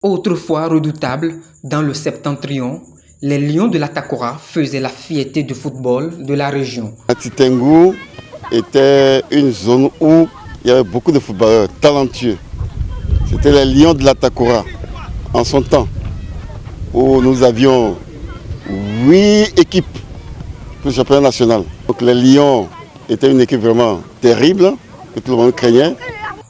Autrefois redoutables dans le septentrion, les Lions de la Takora faisaient la fierté du football de la région. Nati Tengu était une zone où il y avait beaucoup de footballeurs talentueux. C'était les Lions de la Takora en son temps, où nous avions 8 équipes pour le championnat national. Donc les Lions étaient une équipe vraiment terrible, que tout le monde craignait.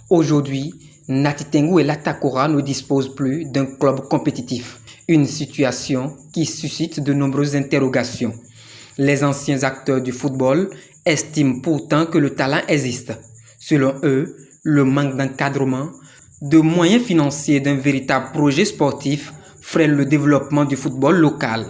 Aujourd'hui, Nati Tengu et la Takora ne disposent plus d'un club compétitif, une situation qui suscite de nombreuses interrogations. Les anciens acteurs du football estiment pourtant que le talent existe. Selon eux, le manque d'encadrement, de moyens financiers et d'un véritable projet sportif freine le développement du football local.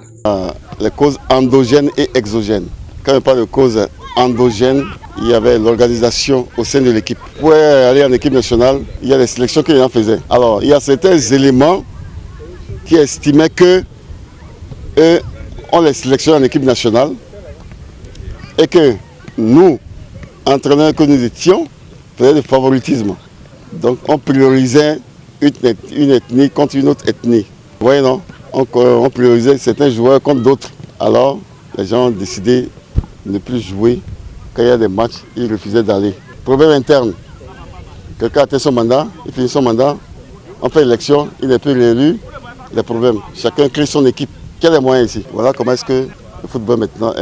Les causes endogènes et exogènes. Quand on parle de causes endogènes, il y avait l'organisation au sein de l'équipe. Pour aller en équipe nationale, il y a des sélections que les gens faisaient. Alors, il y a certains éléments qui estimaient que eux, on les sélectionne en équipe nationale et que nous, entraîneurs que nous étions, faisaient du favoritisme. Donc, on priorisait une ethnie contre une autre ethnie. Vous voyez, non? On priorisait certains joueurs contre d'autres. Alors, les gens ont décidé de ne plus jouer. Quand il y a des matchs, ils refusaient d'aller. Problème interne. Quelqu'un a fait son mandat, il finit son mandat, on fait l'élection, il n'est plus réélu. Les problèmes. Chacun crée son équipe. Quels sont les moyens ici? Voilà comment est-ce que le football maintenant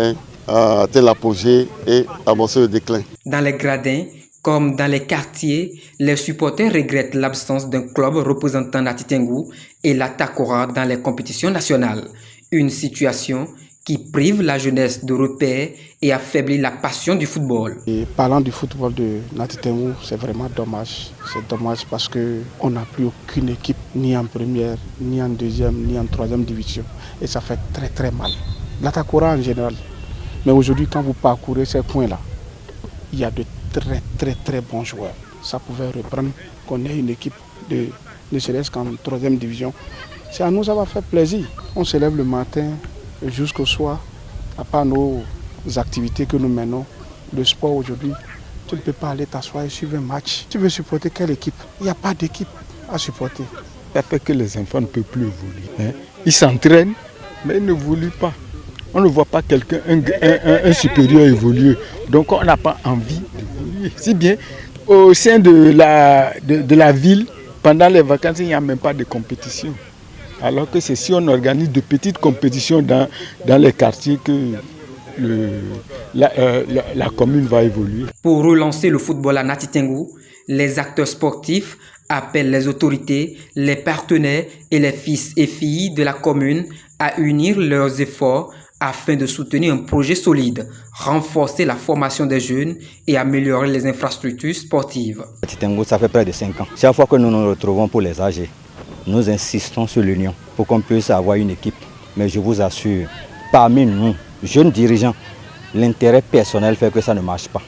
a atteint l'apogée et amorcé le déclin. Dans les gradins, comme dans les quartiers, les supporters regrettent l'absence d'un club représentant Nati Tengu et la Takora dans les compétitions nationales. Une situation qui prive la jeunesse de repères et affaiblit la passion du football. Et parlant du football de Nati Tengu, c'est vraiment dommage. C'est dommage parce qu'on n'a plus aucune équipe, ni en première, ni en deuxième, ni en troisième division. Et ça fait très très mal. La Takora en général. Mais aujourd'hui, quand vous parcourez ces coins-là, il y a de très bons joueurs. Ça pouvait reprendre qu'on ait une équipe de ne serait-ce qu'en troisième division. C'est à nous, ça va faire plaisir. On se lève le matin jusqu'au soir, à part nos activités que nous menons. Le sport aujourd'hui, tu ne peux pas aller t'asseoir et suivre un match. Tu veux supporter quelle équipe? Il n'y a pas d'équipe à supporter. Ça fait que les enfants ne peuvent plus évoluer. Ils s'entraînent, mais ils ne évoluent pas. On ne voit pas quelqu'un, un supérieur évoluer. Donc on n'a pas envie d'évoluer. Si bien, au sein de la ville, pendant les vacances, il n'y a même pas de compétition. Alors que c'est si on organise de petites compétitions dans les quartiers que la commune va évoluer. Pour relancer le football à Nati Tengu, les acteurs sportifs appellent les autorités, les partenaires et les fils et filles de la commune à unir leurs efforts afin de soutenir un projet solide, renforcer la formation des jeunes et améliorer les infrastructures sportives. Nati Tengu, ça fait près de 5 ans. Chaque fois que nous nous retrouvons pour les âgés, nous insistons sur l'union pour qu'on puisse avoir une équipe. Mais je vous assure, parmi nous, jeunes dirigeants, l'intérêt personnel fait que ça ne marche pas.